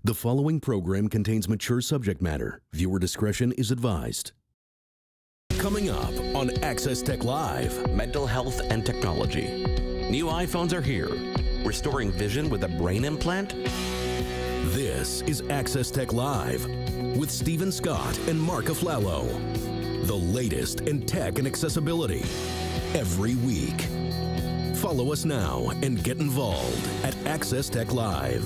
The following program contains mature subject matter. Viewer discretion is advised. Coming up on Access Tech Live. Mental health and technology. New iPhones are here. Restoring vision with a brain implant? This is Access Tech Live with Stephen Scott and Mark Aflalo. The latest in tech and accessibility every week. Follow us now and get involved at Access Tech Live.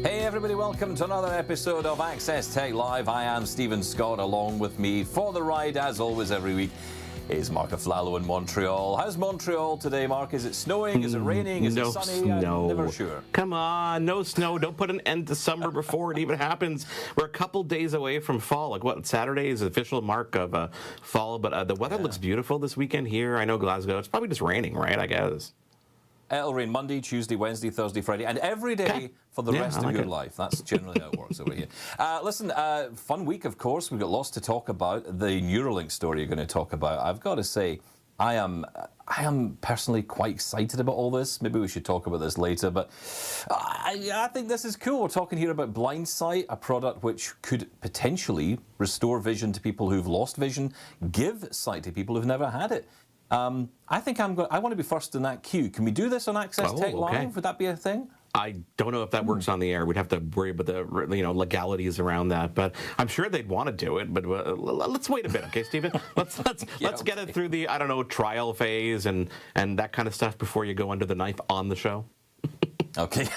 Hey everybody, welcome to another episode of Access Tech Live. I am Stephen Scott. Along with me for the ride, as always every week, is Mark Aflalo in Montreal. How's Montreal today, Mark? Is it snowing? Is it raining? Is it sunny? Snow. I'm never sure. Come on, no snow. Don't put an end to summer before it even happens. We're a couple days away from fall. Like what? Saturday is the official mark of fall, but the weather looks beautiful this weekend here. I know Glasgow. It's probably just raining, right? I guess. It'll rain Monday, Tuesday, Wednesday, Thursday, Friday, and every day for the rest of your life. That's generally how it works over here. Listen, fun week, of course. We've got lots to talk about. The Neuralink story you're going to talk about. I've got to say, I am personally quite excited about all this. Maybe we should talk about this later, but I think this is cool. We're talking here about Blindsight, a product which could potentially restore vision to people who've lost vision, give sight to people who've never had it. I think I want to be first in that queue. Can we do this on Access Tech Live? Would that be a thing? I don't know if that works on the air. We'd have to worry about the legalities around that, but I'm sure they'd want to do it. But let's wait a bit, okay, Stephen? Let's get it through the trial phase and that kind of stuff before you go under the knife on the show. Okay,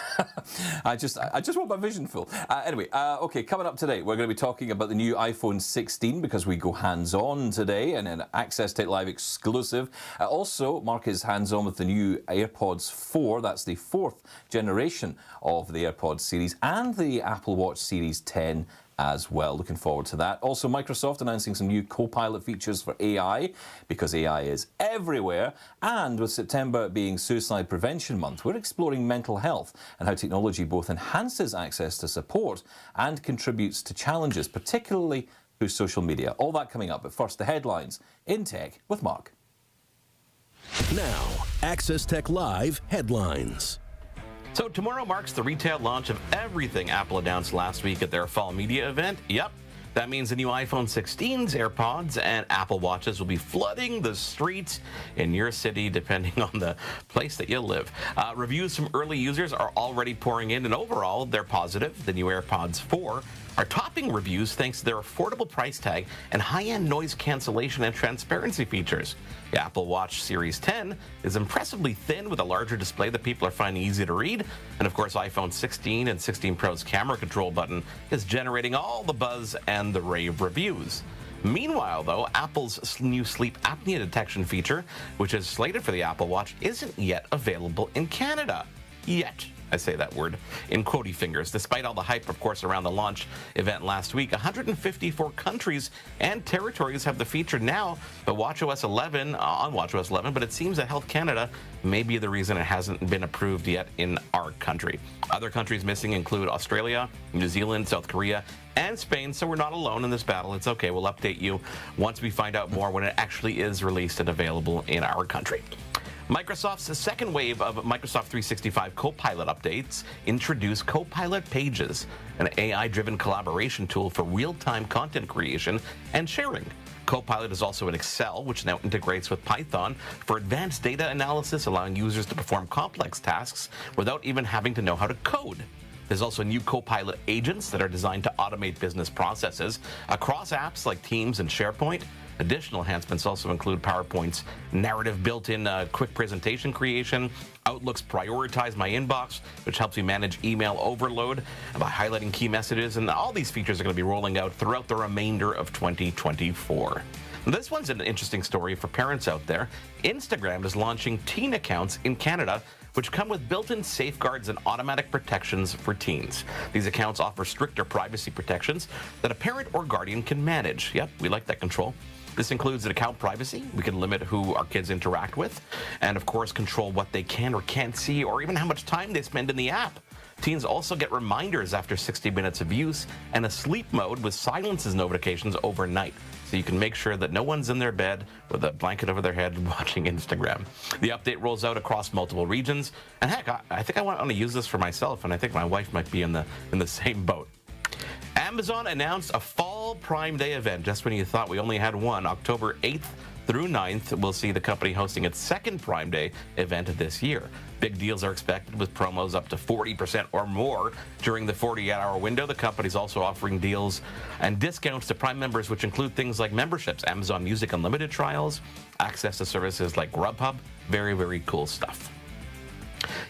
I just want my vision full. Anyway, okay, coming up today, we're going to be talking about the new iPhone 16 because we go hands-on today and an Access Tech Live exclusive. Also, Mark is hands-on with the new AirPods 4. That's the fourth generation of the AirPods series and the Apple Watch Series 10 as well. Looking forward to that. Also, Microsoft announcing some new Copilot features for AI because AI is everywhere. And with September being Suicide Prevention Month, we're exploring mental health and how technology both enhances access to support and contributes to challenges, particularly through social media. All that coming up. But first, the headlines in tech with Mark. Now, Access Tech Live headlines. So tomorrow marks the retail launch of everything Apple announced last week at their fall media event. Yep, that means the new iPhone 16s, AirPods, and Apple Watches will be flooding the streets in your city, depending on the place that you live. Reviews from early users are already pouring in, and overall, they're positive. The new AirPods 4 are topping reviews thanks to their affordable price tag and high-end noise cancellation and transparency features. The Apple Watch Series 10 is impressively thin with a larger display that people are finding easy to read. And of course, iPhone 16 and 16 Pro's camera control button is generating all the buzz and the rave reviews. Meanwhile, though, Apple's new sleep apnea detection feature, which is slated for the Apple Watch, isn't yet available in Canada. Yet. I say that word in quotey fingers. Despite all the hype, of course, around the launch event last week, 154 countries and territories have the feature now, but on WatchOS 11, but it seems that Health Canada may be the reason it hasn't been approved yet in our country. Other countries missing include Australia, New Zealand, South Korea, and Spain, so we're not alone in this battle. It's okay. We'll update you once we find out more when it actually is released and available in our country. Microsoft's second wave of Microsoft 365 Copilot updates introduce Copilot Pages, an AI-driven collaboration tool for real-time content creation and sharing. Copilot is also in Excel, which now integrates with Python for advanced data analysis, allowing users to perform complex tasks without even having to know how to code. There's also new Copilot agents that are designed to automate business processes across apps like Teams and SharePoint. Additional enhancements also include PowerPoint's narrative built-in quick presentation creation, Outlook's Prioritize My Inbox, which helps you manage email overload by highlighting key messages, and all these features are going to be rolling out throughout the remainder of 2024. This one's an interesting story for parents out there. Instagram is launching teen accounts in Canada, which come with built-in safeguards and automatic protections for teens. These accounts offer stricter privacy protections that a parent or guardian can manage. Yep, we like that control. This includes account privacy. We can limit who our kids interact with, and of course control what they can or can't see, or even how much time they spend in the app. Teens also get reminders after 60 minutes of use and a sleep mode with silences notifications overnight, so you can make sure that no one's in their bed with a blanket over their head watching Instagram. The update rolls out across multiple regions, and heck, I think I want to use this for myself, and I think my wife might be in the same boat. Amazon announced a fall Prime Day event just when you thought we only had one. October 8th through 9th, we'll see the company hosting its second Prime Day event this year. Big deals are expected with promos up to 40% or more during the 48-hour window. The company's also offering deals and discounts to Prime members, which include things like memberships, Amazon Music Unlimited trials, access to services like Grubhub. Very, very cool stuff.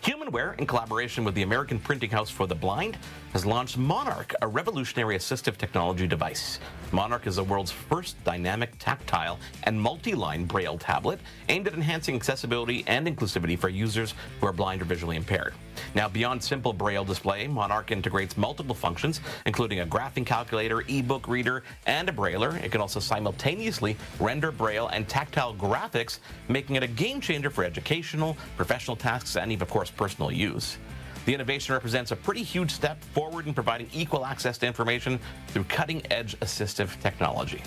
Humanware, in collaboration with the American Printing House for the Blind, has launched Monarch, a revolutionary assistive technology device. Monarch is the world's first dynamic, tactile, and multi-line Braille tablet aimed at enhancing accessibility and inclusivity for users who are blind or visually impaired. Now, beyond simple Braille display, Monarch integrates multiple functions, including a graphing calculator, ebook reader, and a Brailler. It can also simultaneously render Braille and tactile graphics, making it a game changer for educational, professional tasks, and even, of course, personal use. The innovation represents a pretty huge step forward in providing equal access to information through cutting-edge assistive technology.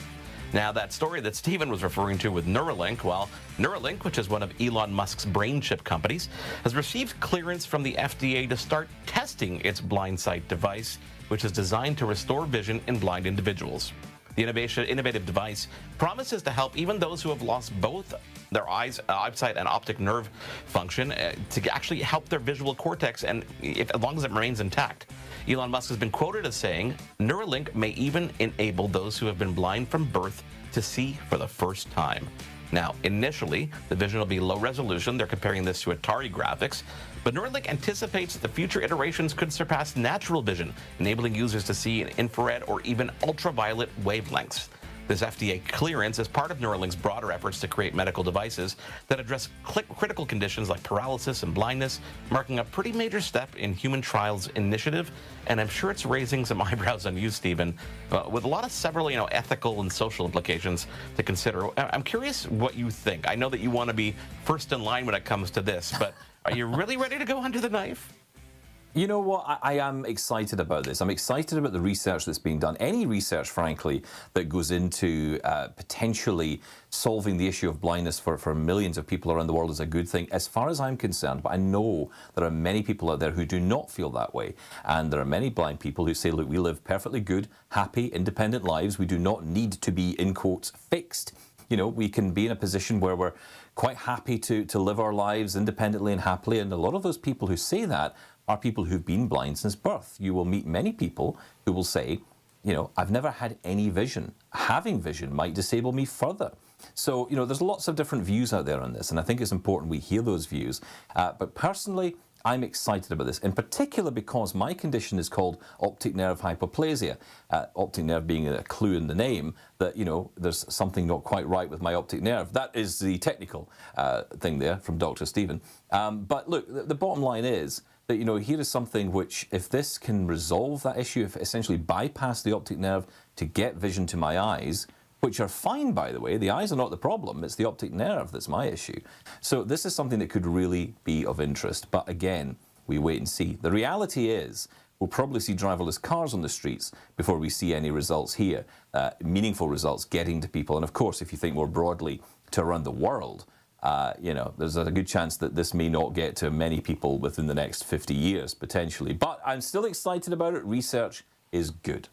Now, that story that Stephen was referring to with Neuralink, well, Neuralink, which is one of Elon Musk's brain chip companies, has received clearance from the FDA to start testing its blind sight device, which is designed to restore vision in blind individuals. The innovative device promises to help even those who have lost both their eyesight and optic nerve function to actually help their visual cortex, and as long as it remains intact. Elon Musk has been quoted as saying, Neuralink may even enable those who have been blind from birth to see for the first time. Now, initially, the vision will be low resolution. They're comparing this to Atari graphics. But Neuralink anticipates that the future iterations could surpass natural vision, enabling users to see in infrared or even ultraviolet wavelengths. This FDA clearance is part of Neuralink's broader efforts to create medical devices that address critical conditions like paralysis and blindness, marking a pretty major step in human trials initiative. And I'm sure it's raising some eyebrows on you, Stephen, with a lot of several, ethical and social implications to consider. I'm curious what you think. I know that you want to be first in line when it comes to this, but are you really ready to go under the knife? You know what? I am excited about this. I'm excited about the research that's being done. Any research, frankly, that goes into potentially solving the issue of blindness for millions of people around the world is a good thing, as far as I'm concerned. But I know there are many people out there who do not feel that way. And there are many blind people who say, look, we live perfectly good, happy, independent lives. We do not need to be, in quotes, fixed. We can be in a position where we're quite happy to live our lives independently and happily. And a lot of those people who say that are people who've been blind since birth. You will meet many people who will say, I've never had any vision. Having vision might disable me further. So, there's lots of different views out there on this, and I think it's important we hear those views. But personally, I'm excited about this, in particular because my condition is called optic nerve hypoplasia. Optic nerve being a clue in the name that, there's something not quite right with my optic nerve. That is the technical thing there from Dr. Stephen. But look, the bottom line is that, here is something which, if this can resolve that issue, if essentially bypass the optic nerve to get vision to my eyes, which are fine, by the way. The eyes are not the problem. It's the optic nerve that's my issue. So this is something that could really be of interest. But again, we wait and see. The reality is we'll probably see driverless cars on the streets before we see any results here, meaningful results getting to people. And of course, if you think more broadly to around the world, there's a good chance that this may not get to many people within the next 50 years, potentially. But I'm still excited about it. Research is good.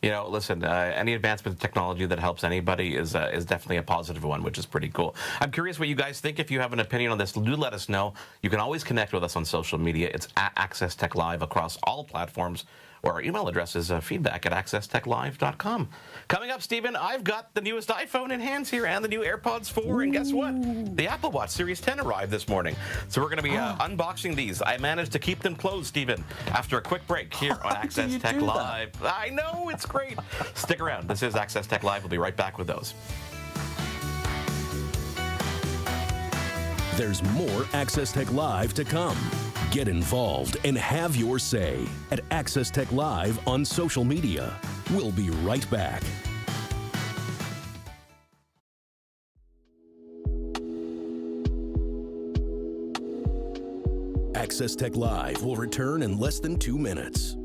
Listen, any advancement in technology that helps anybody is definitely a positive one, which is pretty cool. I'm curious what you guys think. If you have an opinion on this, do let us know. You can always connect with us on social media. It's at Access Tech Live across all platforms, or our email address is feedback@accesstechlive.com. Coming up, Stephen, I've got the newest iPhone in hands here and the new AirPods 4. And guess what? The Apple Watch Series 10 arrived this morning. So we're going to be unboxing these. I managed to keep them closed, Stephen, after a quick break here on Access Tech Live. I know, it's great. Stick around. This is Access Tech Live. We'll be right back with those. There's more Access Tech Live to come. Get involved and have your say at Access Tech Live on social media. We'll be right back. Access Tech Live will return in less than 2 minutes.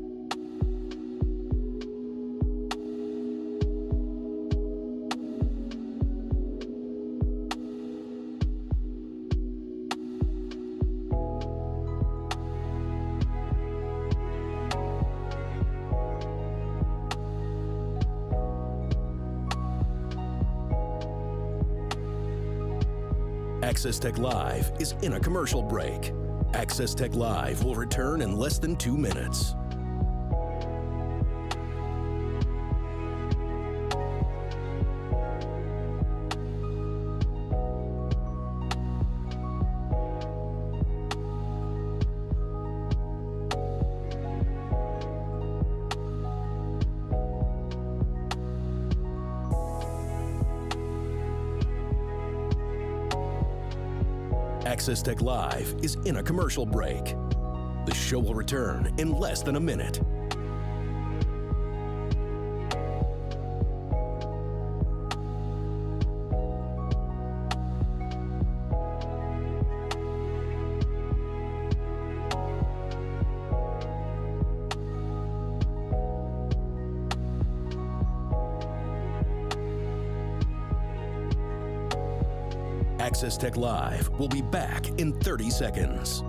Access Tech Live is in a commercial break. Access Tech Live will return in less than 2 minutes. Access Tech Live is in a commercial break. The show will return in less than a minute. Access Tech Live will be back in 30 seconds.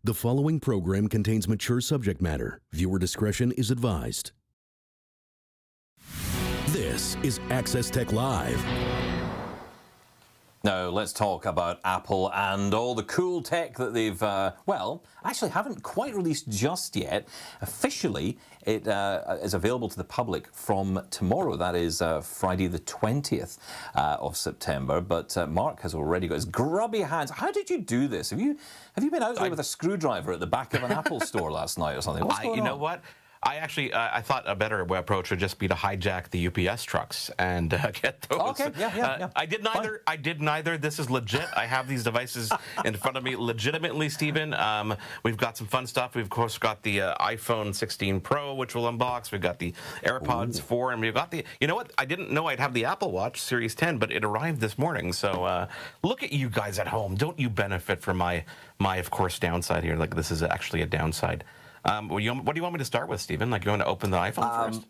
The following program contains mature subject matter. Viewer discretion is advised. This is Access Tech Live. Now, let's talk about Apple and all the cool tech that they've, well, actually haven't quite released just yet. Officially, it is available to the public from tomorrow. That is Friday the 20th of September. But Mark has already got his grubby hands. How did you do this? Have you been out there with a screwdriver at the back of an Apple store last night or something? What's going on? You know what? I actually, I thought a better approach would just be to hijack the UPS trucks and get those. Okay, yeah. I did neither. I did neither. This is legit. I have these devices in front of me legitimately, Stephen. We've got some fun stuff. We've, of course, got the iPhone 16 Pro, which we'll unbox. We've got the AirPods 4, and we've got the, you know what? I didn't know I'd have the Apple Watch Series 10, but it arrived this morning. So look at you guys at home. Don't you benefit from my, of course, downside here? Like, this is actually a downside. What do you want me to start with, Stephen? Like, you want to open the iPhone first?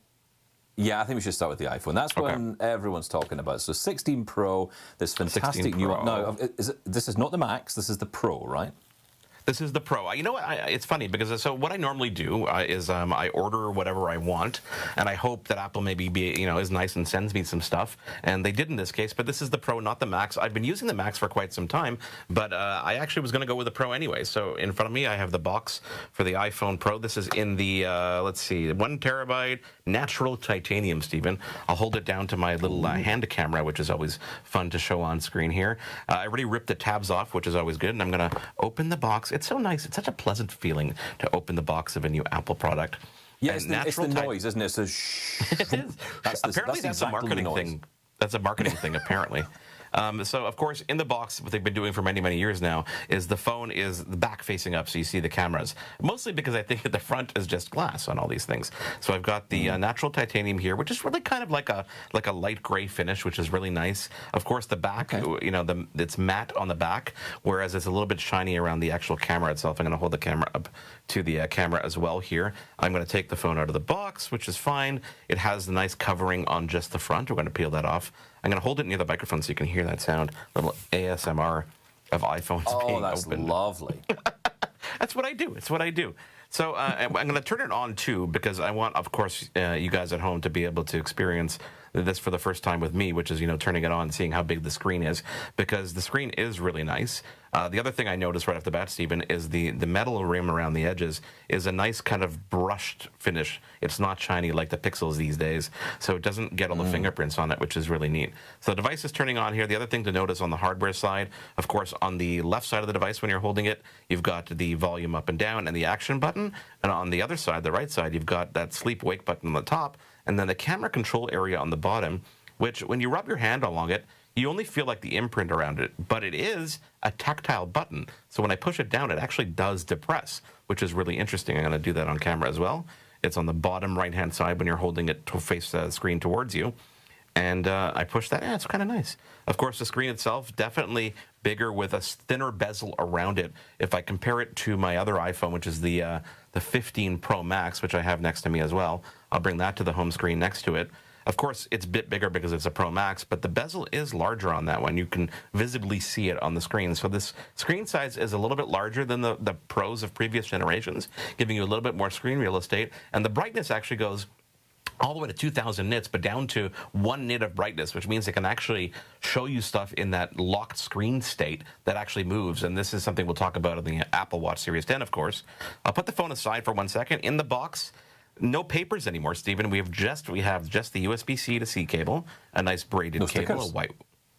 Yeah, I think we should start with the iPhone. That's what everyone's talking about. So 16 Pro, this fantastic new one. No, this is not the Max. This is the Pro, right? This is the Pro. You know what? It's funny because so what I normally do is I order whatever I want, and I hope that Apple maybe is nice and sends me some stuff. And they did in this case, but this is the Pro, not the Max. I've been using the Max for quite some time, but I actually was going to go with the Pro anyway. So in front of me, I have the box for the iPhone Pro. This is in the let's see, 1 terabyte natural titanium. Stephen, I'll hold it down to my little hand camera, which is always fun to show on screen here. I already ripped the tabs off, which is always good, and I'm going to open the box. It's so nice. It's such a pleasant feeling to open the box of a new Apple product. Yeah, it's the noise, isn't it? So it is. Apparently, that's a marketing thing. That's a marketing thing, apparently. So, of course, in the box, what they've been doing for many, many years now is the phone is the back facing up, so you see the cameras. Mostly because I think that the front is just glass on all these things. So I've got the natural titanium here, which is really kind of like a light gray finish, which is really nice. Of course, the back, it's matte on the back, whereas it's a little bit shiny around the actual camera itself. I'm going to hold the camera up to the camera as well here. I'm going to take the phone out of the box, which is fine. It has the nice covering on just the front. We're going to peel that off. I'm going to hold it near the microphone so you can hear that sound. Little ASMR of iPhones being opened. Oh, that's lovely. That's what I do. It's what I do. So I'm going to turn it on, too, because I want, of course, you guys at home to be able to experience this for the first time with me, which is, turning it on and seeing how big the screen is, because the screen is really nice. The other thing I noticed right off the bat, Stephen, is the metal rim around the edges is a nice kind of brushed finish. It's not shiny like the Pixels these days, so it doesn't get all the fingerprints on it, which is really neat. So the device is turning on here. The other thing to notice on the hardware side, of course, on the left side of the device when you're holding it, you've got the volume up and down and the action button. And on the other side, the right side, you've got that sleep-wake button on the top, and then the camera control area on the bottom, which when you rub your hand along it, you only feel like the imprint around it, but it is a tactile button. So when I push it down, it actually does depress, which is really interesting. I'm going to do that on camera as well. It's on the bottom right-hand side when you're holding it to face the screen towards you. And I push that. Yeah, it's kind of nice. Of course, the screen itself, definitely bigger with a thinner bezel around it. If I compare it to my other iPhone, which is the 15 Pro Max, which I have next to me as well, I'll bring that to the home screen next to it. Of course, it's a bit bigger because it's a Pro Max, but the bezel is larger on that one. You can visibly see it on the screen. So this screen size is a little bit larger than the Pros of previous generations, giving you a little bit more screen real estate. And the brightness actually goes all the way to 2,000 nits, but down to 1 nit of brightness, which means it can actually show you stuff in that locked screen state that actually moves. And this is something we'll talk about in the Apple Watch Series 10, of course. I'll put the phone aside for 1 second. In the box, no papers anymore, Stephen. We have just the USB-C to C cable, a nice braided cable, a white.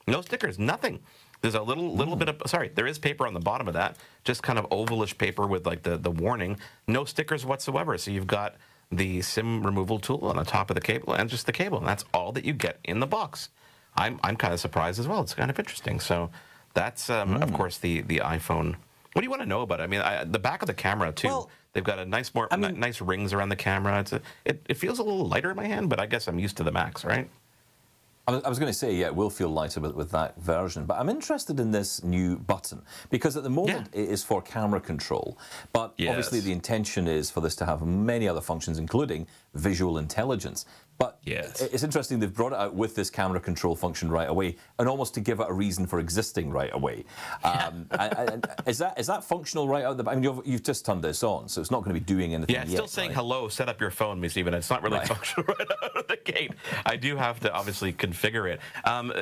No stickers, nothing. There's a little bit of, sorry, there is paper on the bottom of that, just kind of ovalish paper with like the warning. No stickers whatsoever. So you've got the SIM removal tool on the top of the cable and just the cable, and that's all that you get in the box. I'm kind of surprised as well. It's kind of interesting. So that's of course the iPhone. What do you want to know about it? I mean, the back of the camera too. Well, they've got a nice nice rings around the camera. It feels a little lighter in my hand, but I guess I'm used to the Max, right? I was going to say, yeah, it will feel lighter with that version, but I'm interested in this new button because at the moment it is for camera control, but obviously the intention is for this to have many other functions, including visual intelligence. But it's interesting they've brought it out with this camera control function right away, and almost to give it a reason for existing right away. Is that functional right out? I mean, you've just turned this on, so it's not going to be doing anything. Yeah, it's still saying hello. Set up your phone, Miss Stephen. It's not really functional right out of the gate. I do have to obviously configure it.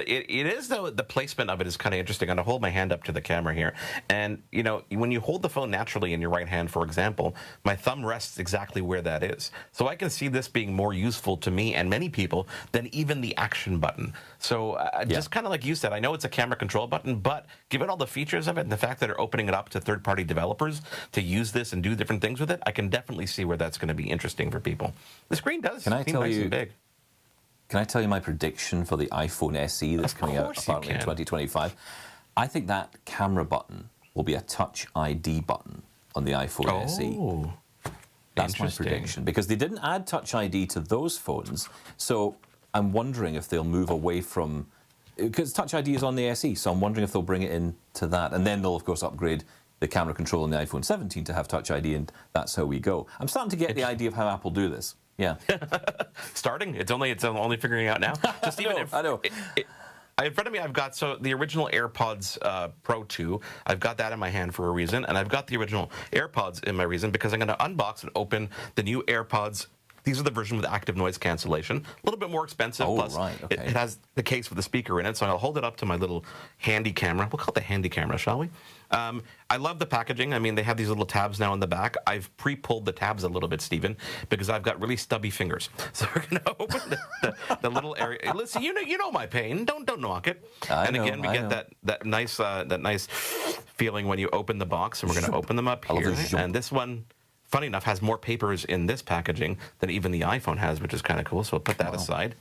It is though. The placement of it is kind of interesting. I'm going to hold my hand up to the camera here, and when you hold the phone naturally in your right hand, for example, my thumb rests exactly where that is, so I can see this being more useful to me and many people than even the action button. So just kind of like you said, I know it's a camera control button, but given all the features of it and the fact that they're opening it up to third-party developers to use this and do different things with it, I can definitely see where that's going to be interesting for people. The screen does seem nice and big. Can I tell you my prediction for the iPhone SE that's coming out apparently in 2025? I think that camera button will be a Touch ID button on the iPhone SE. That's my prediction, because they didn't add Touch ID to those phones, so I'm wondering if they'll move away from, because Touch ID is on the SE, so I'm wondering if they'll bring it into that, and then they'll of course upgrade the camera control on the iPhone 17 to have Touch ID, and that's how we go. I'm starting to get the idea of how Apple do this. Yeah. Starting? It's only figuring out now. Just I know. In front of me, I've got the original AirPods Pro 2. I've got that in my hand for a reason, and I've got the original AirPods in my reason because I'm going to unbox and open the new AirPods. These are the version with active noise cancellation. A little bit more expensive. Plus, it has the case with the speaker in it, so I'll hold it up to my little handy camera. We'll call it the handy camera, shall we? I love the packaging. I mean, they have these little tabs now in the back. I've pre-pulled the tabs a little bit, Stephen, because I've got really stubby fingers. So we're going to open the little area. Listen, you know my pain. Don't knock it. Again, we get that nice feeling when you open the box, and we're going to open them up here. And this one, funny enough, has more papers in this packaging than even the iPhone has, which is kind of cool. So we'll put that aside.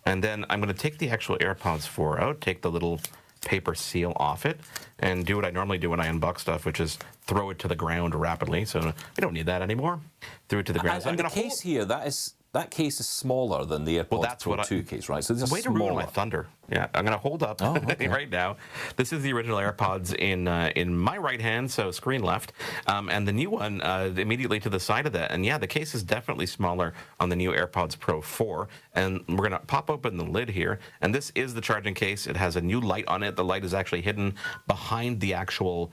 And then I'm going to take the actual AirPods 4 out, take the little paper seal off it, and do what I normally do when I unbox stuff, which is throw it to the ground rapidly. So we don't need that anymore. Threw it to the ground. And the case here, that case is smaller than the AirPods Pro 2 case, right? So this is smaller. Ruin my thunder. Yeah, I'm going to hold up right now. This is the original AirPods in my right hand, so screen left, and the new one immediately to the side of that. And yeah, the case is definitely smaller on the new AirPods Pro 4. And we're going to pop open the lid here, and this is the charging case. It has a new light on it. The light is actually hidden behind the actual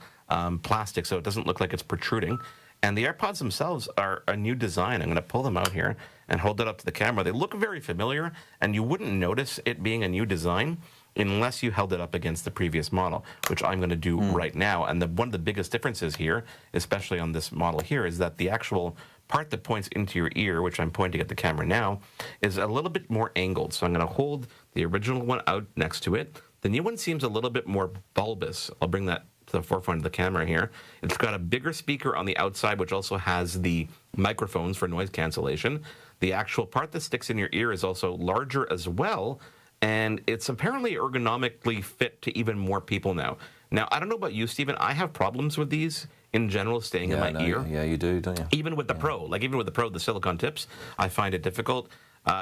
plastic, so it doesn't look like it's protruding. And the AirPods themselves are a new design. I'm going to pull them out here. and hold it up to the camera, they look very familiar, and you wouldn't notice it being a new design unless you held it up against the previous model, which I'm going to do right now. And one of the biggest differences here, especially on this model here, is that the actual part that points into your ear, which I'm pointing at the camera now, is a little bit more angled. So I'm going to hold the original one out next to it. The new one seems a little bit more bulbous. I'll bring that to the forefront of the camera here. It's got a bigger speaker on the outside, which also has the microphones for noise cancellation. The actual part that sticks in your ear is also larger as well, and it's apparently ergonomically fit to even more people now. Now, I don't know about you, Stephen. I have problems with these in general staying in my ear. Yeah, you do, don't you? Even with the Pro, the silicone tips, I find it difficult.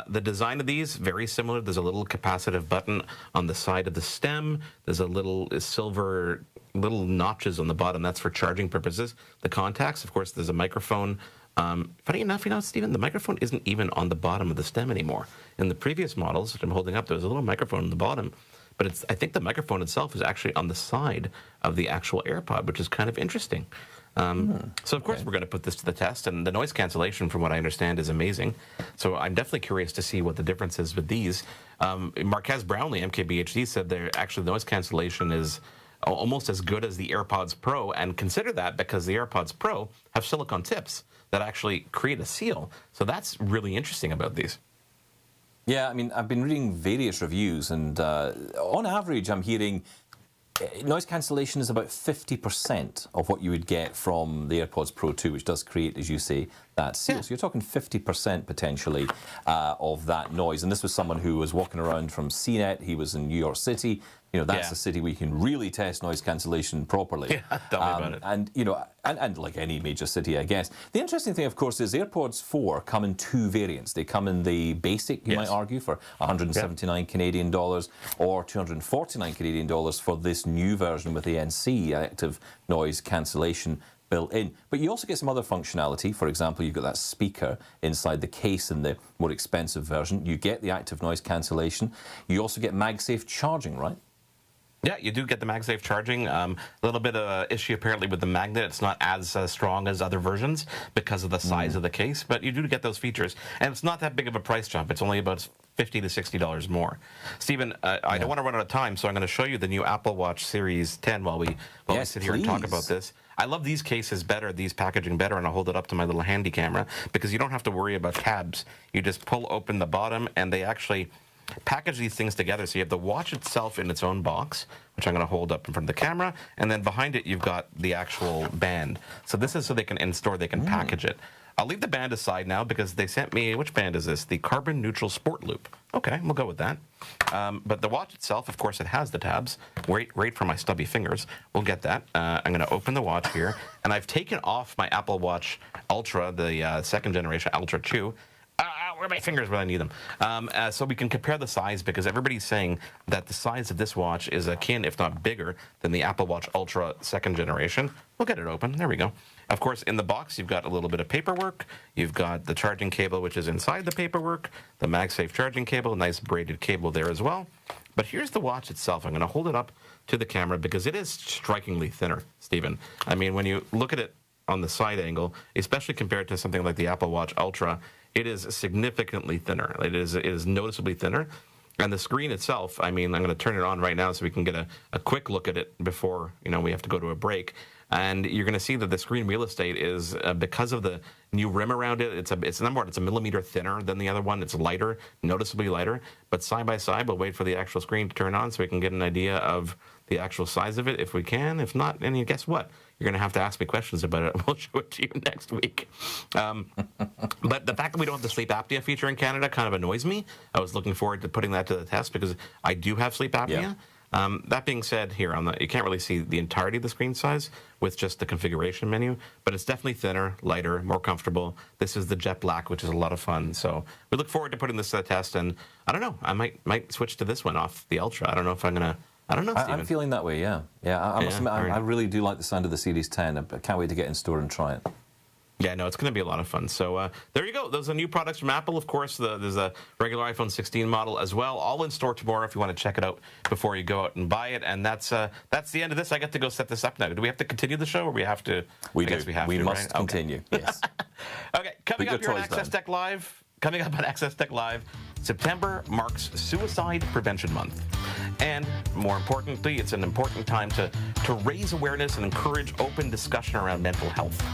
The design of these, very similar. There's a little capacitive button on the side of the stem. There's a little silver little notches on the bottom. That's for charging purposes. The contacts, of course, there's a microphone. Funny enough, Stephen, the microphone isn't even on the bottom of the stem anymore. In the previous models that I'm holding up, there was a little microphone on the bottom, but I think the microphone itself is actually on the side of the actual AirPod, which is kind of interesting. So, of course, we're going to put this to the test, and the noise cancellation, from what I understand, is amazing. So I'm definitely curious to see what the difference is with these. Marquez Brownlee, MKBHD, said the noise cancellation is almost as good as the AirPods Pro, and consider that because the AirPods Pro have silicone tips that actually create a seal. So that's really interesting about these. Yeah, I mean, I've been reading various reviews, and on average, I'm hearing noise cancellation is about 50% of what you would get from the AirPods Pro 2, which does create, as you say, that seal. Yeah. So you're talking 50% potentially of that noise. And this was someone who was walking around from CNET. He was in New York City. That's the city where you can really test noise cancellation properly. Yeah, tell me about it. And, and like any major city, I guess. The interesting thing, of course, is AirPods 4 come in two variants. They come in the basic, you might argue, for 179 Canadian dollars, or 249 Canadian dollars for this new version with ANC, active noise cancellation built in. But you also get some other functionality. For example, you've got that speaker inside the case in the more expensive version. You get the active noise cancellation. You also get MagSafe charging, right? Yeah, you do get the MagSafe charging. A little bit of an issue apparently with the magnet. It's not as strong as other versions because of the size of the case, but you do get those features. And it's not that big of a price jump. It's only about $50 to $60 more. Stephen, I don't want to run out of time, so I'm going to show you the new Apple Watch Series 10 while we sit here and talk about this. I love these cases better, these packaging better, and I'll hold it up to my little handy camera because you don't have to worry about tabs. You just pull open the bottom, and they actually package these things together. So you have the watch itself in its own box, which I'm going to hold up in front of the camera, and then behind it you've got the actual band. So this is so they can package it. I'll leave the band aside now because they sent me, which band is this? The Carbon Neutral Sport Loop. Okay, we'll go with that. But the watch itself, of course, it has the tabs. Wait for my stubby fingers. We'll get that. I'm going to open the watch here, and I've taken off my Apple Watch Ultra, the second generation Ultra 2. Where are my fingers when I need them? So we can compare the size because everybody's saying that the size of this watch is akin, if not bigger, than the Apple Watch Ultra second generation. We'll get it open. There we go. Of course, in the box, you've got a little bit of paperwork. You've got the charging cable, which is inside the paperwork, the MagSafe charging cable, nice braided cable there as well. But here's the watch itself. I'm going to hold it up to the camera because it is strikingly thinner, Stephen. I mean, when you look at it on the side angle, especially compared to something like the Apple Watch Ultra, it is significantly thinner. It is noticeably thinner. And the screen itself, I mean, I'm going to turn it on right now so we can get a quick look at it before, we have to go to a break. And you're going to see that the screen real estate is, because of the new rim around it, it's a millimeter thinner than the other one. It's lighter, noticeably lighter. But side by side, we'll wait for the actual screen to turn on so we can get an idea of the actual size of it if we can. If not, and guess what? You're going to have to ask me questions about it. We'll show it to you next week. But the fact that we don't have the sleep apnea feature in Canada kind of annoys me. I was looking forward to putting that to the test because I do have sleep apnea. Yeah. That being said, here you can't really see the entirety of the screen size with just the configuration menu, but it's definitely thinner, lighter, more comfortable. This is the jet black, which is a lot of fun. So we look forward to putting this to the test, and I don't know, I might switch to this one off the Ultra. I don't know if I'm gonna. I don't know, Stephen. I'm feeling that way, yeah. I must admit, I really do like the sound of the Series 10. I can't wait to get in store and try it. Yeah, no, it's going to be a lot of fun. So there you go. Those are new products from Apple. Of course, there's a regular iPhone 16 model as well, all in store tomorrow if you want to check it out before you go out and buy it. And that's the end of this. I get to go set this up now. Do we have to continue the show, or we have to? We do. We must continue. Yes. Okay, coming up here on Access Tech Live. Coming up on Access Tech Live, September marks Suicide Prevention Month. And more importantly, it's an important time to raise awareness and encourage open discussion around mental health.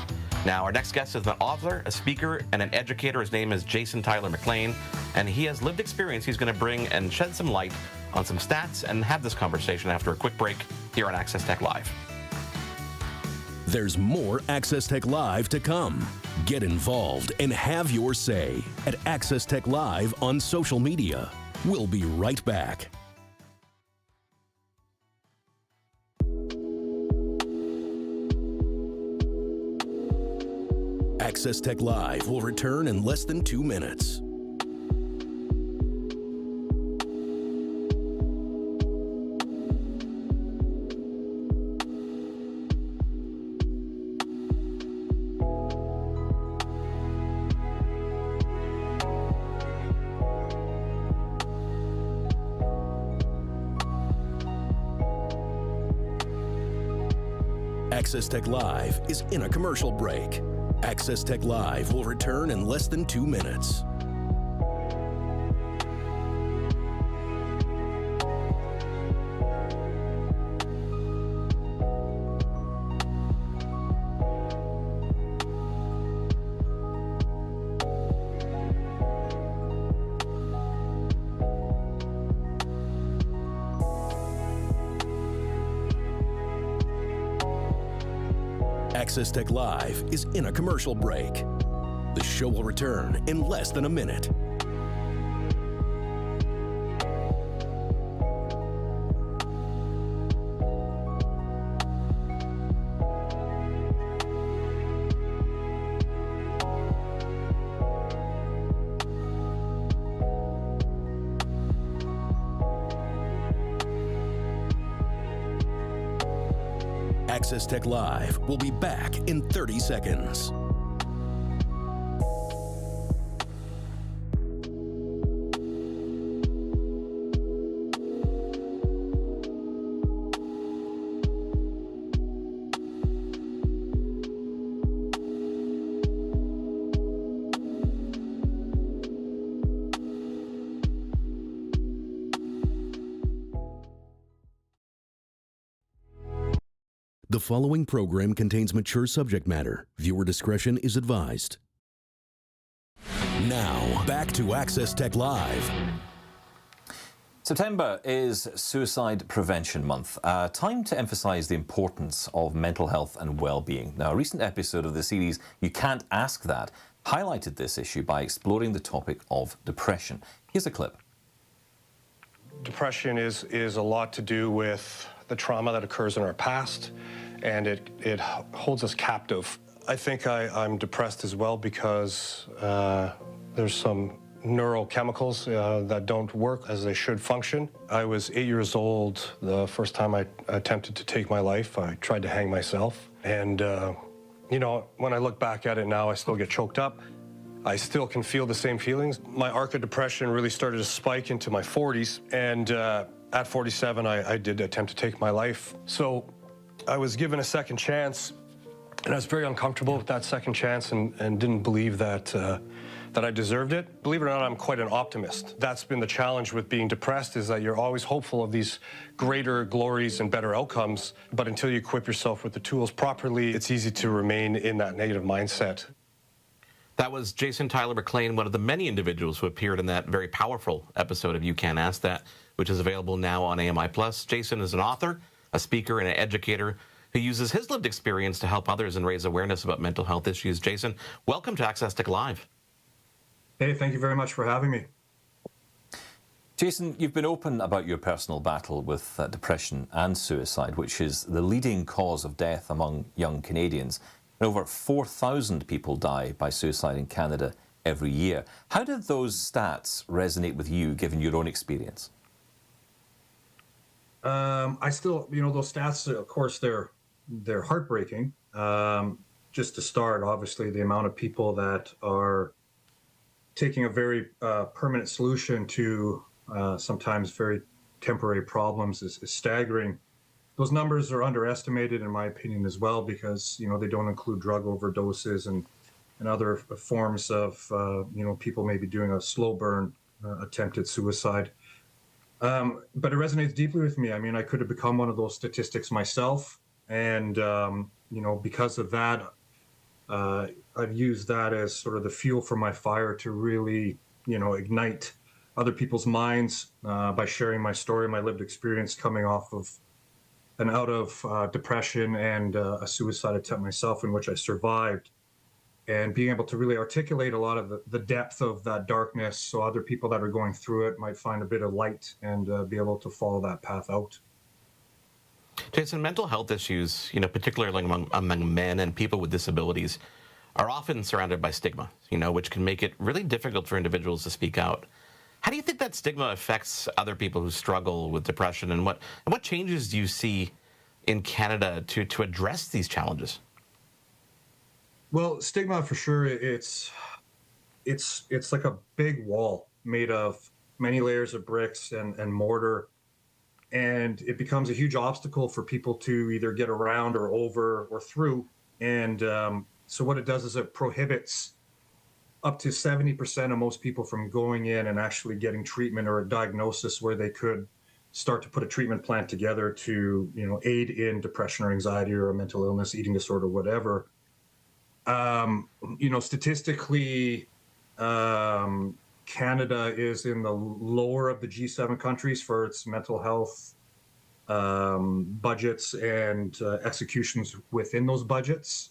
Now, our next guest is an author, a speaker, and an educator. His name is Jason Tyler McLean, and he has lived experience he's going to bring and shed some light on some stats and have this conversation after a quick break here on Access Tech Live. There's more Access Tech Live to come. Get involved and have your say at Access Tech Live on social media. We'll be right back. Access Tech Live will return in less than 2 minutes. Access Tech Live is in a commercial break. Access Tech Live will return in less than 2 minutes. Access Tech Live is in a commercial break. The show will return in less than a minute. Access Tech Live will be back in 30 seconds. The following program contains mature subject matter. Viewer discretion is advised. Now, back to Access Tech Live. September is Suicide Prevention Month, a time to emphasise the importance of mental health and well-being. Now, a recent episode of the series, You Can't Ask That, highlighted this issue by exploring the topic of depression. Here's a clip. Depression is a lot to do with the trauma that occurs in our past, and it holds us captive. I think I'm depressed as well because there's some neurochemicals that don't work as they should function. I was 8 years old the first time I attempted to take my life. I tried to hang myself, and you know, when I look back at it now, I still get choked up. I still can feel the same feelings. My arc of depression really started to spike into my 40s, and at 47, I did attempt to take my life. So I was given a second chance, and I was very uncomfortable with that second chance and didn't believe that I deserved it. Believe it or not, I'm quite an optimist. That's been the challenge with being depressed, is that you're always hopeful of these greater glories and better outcomes, but until you equip yourself with the tools properly, it's easy to remain in that negative mindset. That was Jason Tyler McLean, one of the many individuals who appeared in that very powerful episode of You Can't Ask That, which is available now on AMI+. Jason is an author, a speaker, and an educator who uses his lived experience to help others and raise awareness about mental health issues. Jason, welcome to Access Tech Live. Hey, thank you very much for having me. Jason, you've been open about your personal battle with depression and suicide, which is the leading cause of death among young Canadians. And over 4,000 people die by suicide in Canada every year. How did those stats resonate with you, given your own experience? I still, those stats, of course, they're heartbreaking. Just to start, obviously, the amount of people that are taking a very permanent solution to sometimes very temporary problems is staggering. Those numbers are underestimated, in my opinion, as well, because they don't include drug overdoses and and other forms of, people maybe doing a slow burn attempted suicide. But it resonates deeply with me. I mean, I could have become one of those statistics myself. And, because of that, I've used that as sort of the fuel for my fire to really, ignite other people's minds by sharing my story, my lived experience coming off of and out of depression and a suicide attempt myself, in which I survived, and being able to really articulate a lot of the depth of that darkness, so other people that are going through it might find a bit of light and be able to follow that path out. Jason, mental health issues, particularly among men and people with disabilities, are often surrounded by stigma, which can make it really difficult for individuals to speak out. How do you think that stigma affects other people who struggle with depression, and what changes do you see in Canada to address these challenges? Well, stigma for sure. It's like a big wall made of many layers of bricks and mortar, and it becomes a huge obstacle for people to either get around or over or through. And so what it does is it prohibits up to 70% of most people from going in and actually getting treatment or a diagnosis where they could start to put a treatment plan together to, aid in depression or anxiety or a mental illness, eating disorder, whatever. Statistically, Canada is in the lower of the G7 countries for its mental health budgets and executions within those budgets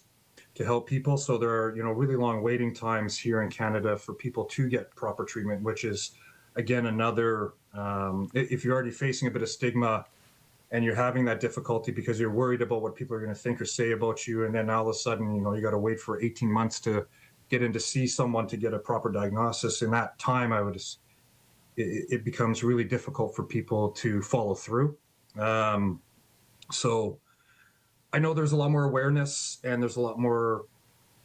to help people. So there are, really long waiting times here in Canada for people to get proper treatment, which is, again, another, if you're already facing a bit of stigma and you're having that difficulty because you're worried about what people are going to think or say about you, and then all of a sudden, you got to wait for 18 months to get in to see someone to get a proper diagnosis. In that time, it becomes really difficult for people to follow through. So I know there's a lot more awareness and there's a lot more,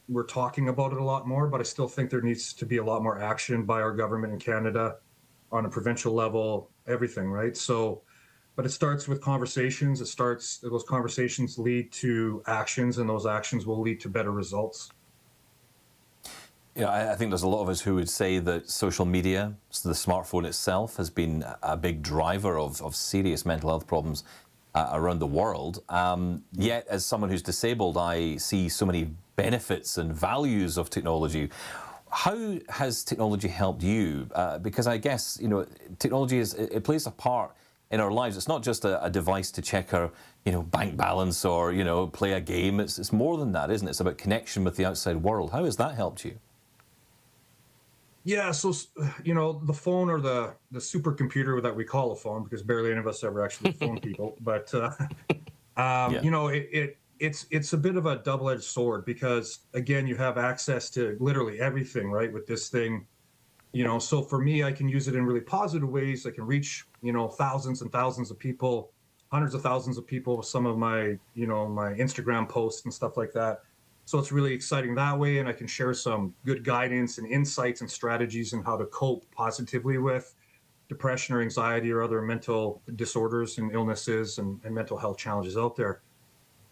we're talking about it a lot more, but I still think there needs to be a lot more action by our government in Canada on a provincial level, everything, right? So, but it starts with conversations. Those conversations lead to actions, and those actions will lead to better results. I think there's a lot of us who would say that social media, so the smartphone itself, has been a big driver of serious mental health problems around the world. Yet, as someone who's disabled, I see so many benefits and values of technology. How has technology helped you? Because I guess, technology it plays a part in our lives. It's not just a device to check our, bank balance or, play a game. It's more than that, isn't it? It's about connection with the outside world. How has that helped you? Yeah, so, the phone, or the supercomputer that we call a phone, because barely any of us ever actually phone people, but, it's a bit of a double-edged sword, because, again, you have access to literally everything, right, with this thing. So for me, I can use it in really positive ways. I can reach, thousands and thousands of people, hundreds of thousands of people with some of my, my Instagram posts and stuff like that. So it's really exciting that way, and I can share some good guidance and insights and strategies on how to cope positively with depression or anxiety or other mental disorders and illnesses and mental health challenges out there.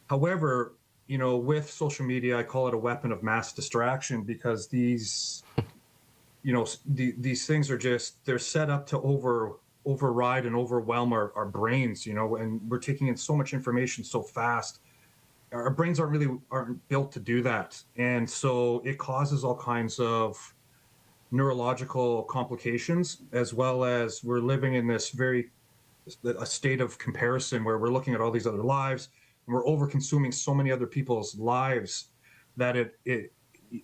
However, with social media, I call it a weapon of mass distraction, because these, these things are they're set up to override and overwhelm our brains, and we're taking in so much information so fast. Our brains aren't built to do that. And so it causes all kinds of neurological complications, as well as we're living in a state of comparison where we're looking at all these other lives, and we're over consuming so many other people's lives that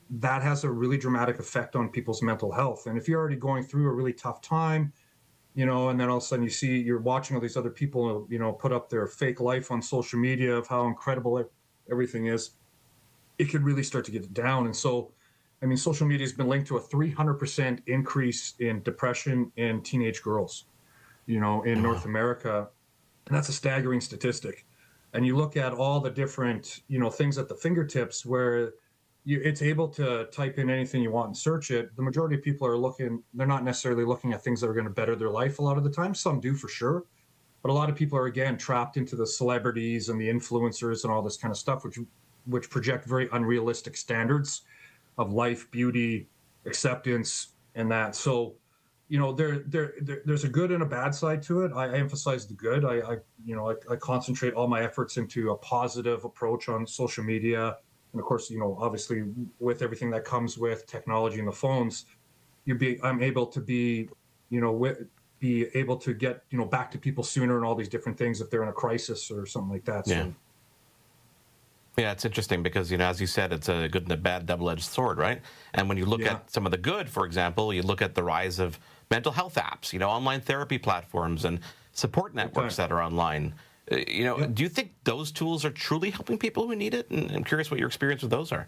that has a really dramatic effect on people's mental health. And if you're already going through a really tough time, and then all of a sudden you're watching all these other people, put up their fake life on social media of how incredible everything is, it could really start to get down. And so, social media has been linked to a 300% increase in depression in teenage girls, in North America. And that's a staggering statistic. And you look at all the different, things at the fingertips where it's able to type in anything you want and search it. The majority of people they're not necessarily looking at things that are going to better their life a lot of the time. Some do for sure. But a lot of people are, again, trapped into the celebrities and the influencers and all this kind of stuff, which project very unrealistic standards of life, beauty, acceptance, and that. So, there's a good and a bad side to it. I emphasize the good. I concentrate all my efforts into a positive approach on social media, and of course, obviously with everything that comes with technology and the phones, I'm able to be able to get back to people sooner and all these different things if they're in a crisis or something like that. Yeah. So, Yeah, it's interesting because, as you said, it's a good and a bad double-edged sword, right? And when you look at some of the good, for example, you look at the rise of mental health apps, online therapy platforms and support networks that are online. Do you think those tools are truly helping people who need it? And I'm curious what your experience with those are.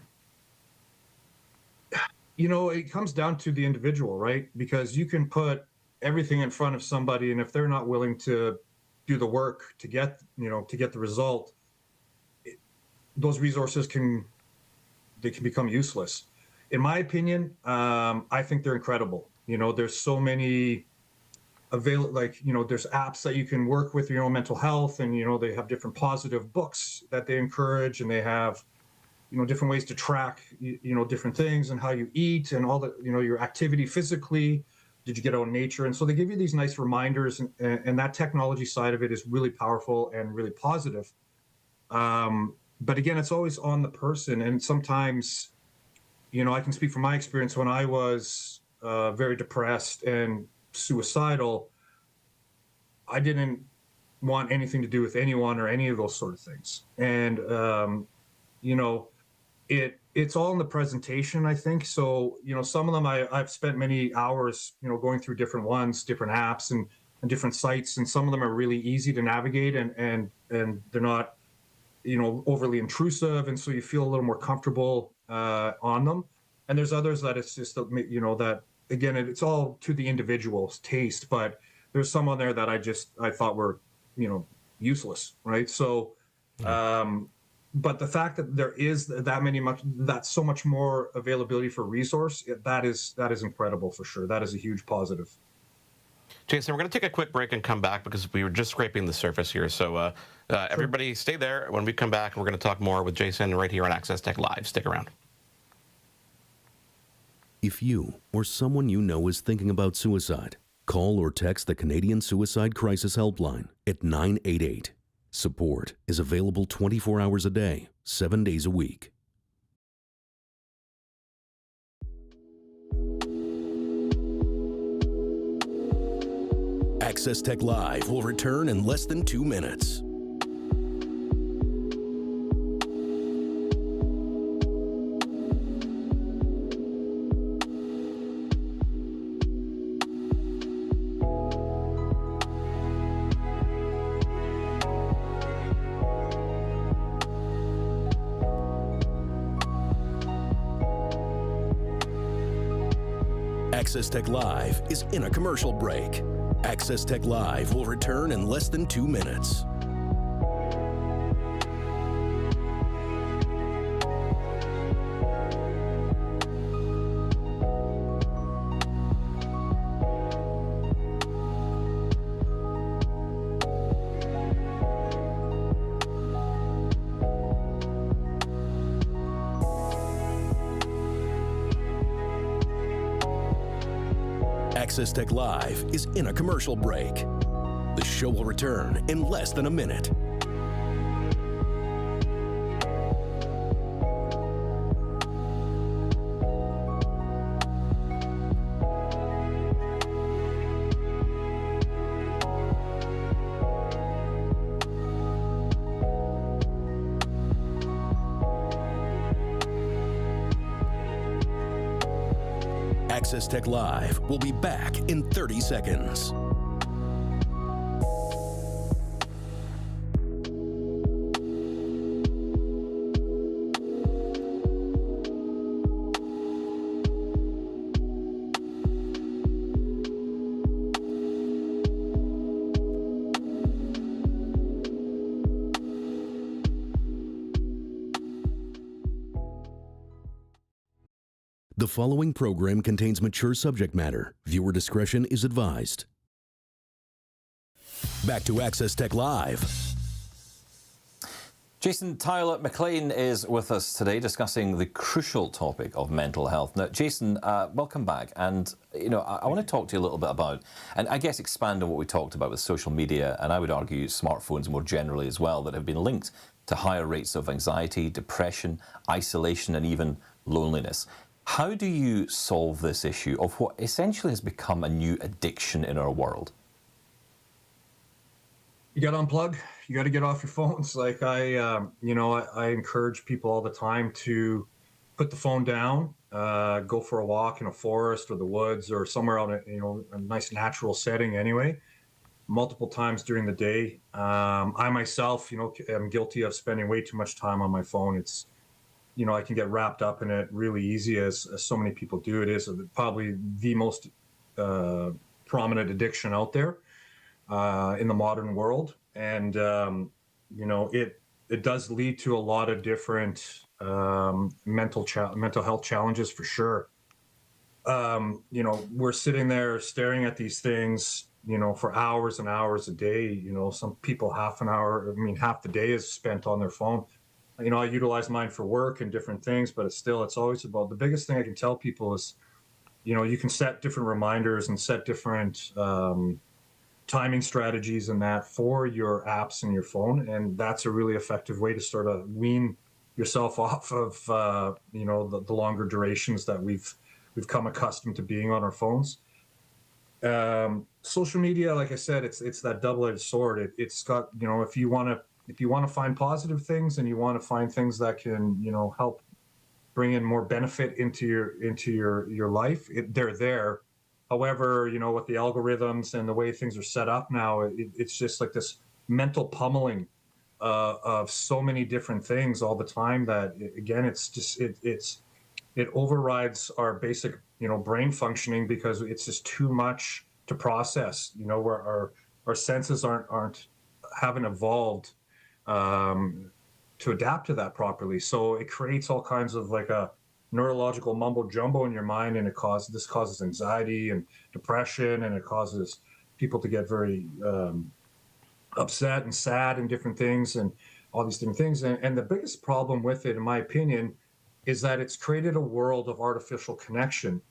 It comes down to the individual, right? Because you can put everything in front of somebody, and if they're not willing to do the work to get the result, those resources can become useless. In my opinion, I think they're incredible. There's so many there's apps that you can work with your own mental health, and they have different positive books that they encourage, and they have different ways to track different things and how you eat and all the your activity physically. Did you get out in nature? And so they give you these nice reminders, and that technology side of it is really powerful and really positive. But again, it's always on the person. And sometimes, I can speak from my experience when I was very depressed and suicidal. I didn't want anything to do with anyone or any of those sort of things. And, it's all in the presentation, I think. So, some of them I've spent many hours, going through different ones, different apps and different sites. And some of them are really easy to navigate and they're not, overly intrusive. And so you feel a little more comfortable on them. And there's others that it's just, that, again, it's all to the individual's taste. But there's some on there that I thought were, useless, right? So, but the fact that there is that's so much more availability for resource, that is incredible for sure. That is a huge positive. Jason, we're going to take a quick break and come back because we were just scraping the surface here. So everybody stay there. When we come back, we're going to talk more with Jason right here on Access Tech Live. Stick around. If you or someone you know is thinking about suicide, call or text the Canadian Suicide Crisis Helpline at 988. Support is available 24 hours a day, 7 days a week. Access Tech Live will return in less than 2 minutes. Access Tech Live is in a commercial break. Access Tech Live will return in less than 2 minutes. Access Tech Live is in a commercial break. The show will return in less than a minute. Access Tech Live will be back in 30 seconds. The following program contains mature subject matter. Viewer discretion is advised. Back to Access Tech Live. Jason Tyler McLean is with us today discussing the crucial topic of mental health. Now, Jason, welcome back. And, I want to talk to you a little bit about, and I guess expand on what we talked about with social media, and I would argue smartphones more generally as well, that have been linked to higher rates of anxiety, depression, isolation, and even loneliness. How do you solve this issue of what essentially has become a new addiction in our world? You got to unplug. You got to get off your phones. Like I encourage people all the time to put the phone down, go for a walk in a forest or the woods or somewhere out a nice natural setting anyway, multiple times during the day. I myself, am guilty of spending way too much time on my phone. It's, I can get wrapped up in it really easy as so many people do. It is probably the most prominent addiction out there. In the modern world, and it does lead to a lot of different mental health challenges for sure. We're sitting there staring at these things, for hours and hours a day. Some people half the day is spent on their phone. I utilize mine for work and different things, but it's always about, the biggest thing I can tell people is, you can set different reminders and set different timing strategies and that for your apps in your phone, and that's a really effective way to sort of wean yourself off of the longer durations that we've come accustomed to being on our phones. Social media, like I said, it's that double-edged sword. It's got, if you want to find positive things and you want to find things that can help bring in more benefit into your life, they're there. However, with the algorithms and the way things are set up now, it's just like this mental pummeling of so many different things all the time that, again, it overrides our basic, brain functioning, because it's just too much to process, where our senses haven't evolved to adapt to that properly. So it creates all kinds of like a neurological mumbo jumbo in your mind, and this causes anxiety and depression, and it causes people to get very upset and sad and different things and all these different things. And the biggest problem with it, in my opinion, is that it's created a world of artificial connection.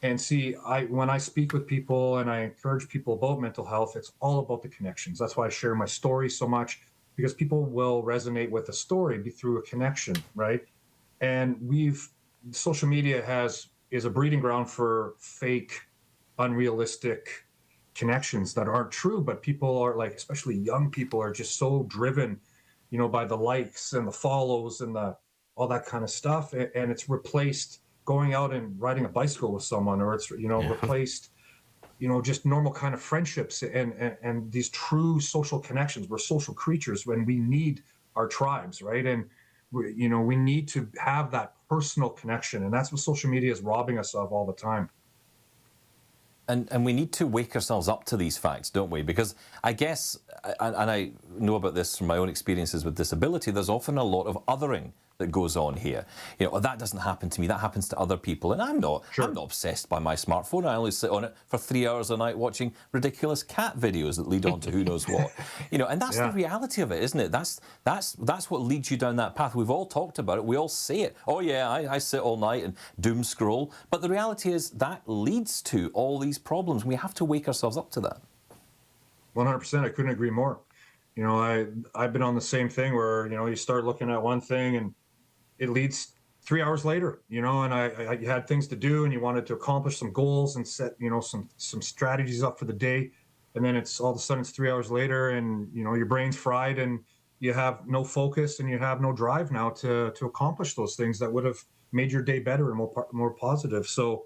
And see, when I speak with people and I encourage people about mental health, it's all about the connections. That's why I share my story so much, because people will resonate with a story through a connection, right? And social media is a breeding ground for fake, unrealistic connections that aren't true, but people are, like, especially young people, are just so driven, by the likes and the follows and all that kind of stuff. And it's replaced going out and riding a bicycle with someone, or it's, replaced, just normal kind of friendships and these true social connections. We're social creatures when we need our tribes, right? And we need to have that personal connection, and that's what social media is robbing us of all the time. And we need to wake ourselves up to these facts, don't we? Because I guess, and I know about this from my own experiences with disability, there's often a lot of othering that goes on here. That doesn't happen to me, that happens to other people. And I'm not obsessed by my smartphone. I only sit on it for 3 hours a night watching ridiculous cat videos that lead on to who knows what. And that's the reality of it, isn't it? That's what leads you down that path. We've all talked about it. We all say it. Oh yeah, I sit all night and doom scroll. But the reality is that leads to all these problems. We have to wake ourselves up to that. 100%. I couldn't agree more. I've been on the same thing where, you start looking at one thing and it leads 3 hours later, and I had things to do, and you wanted to accomplish some goals and set, some strategies up for the day. And then it's all of a sudden it's 3 hours later, and, your brain's fried, and you have no focus and you have no drive now to accomplish those things that would have made your day better and more positive. So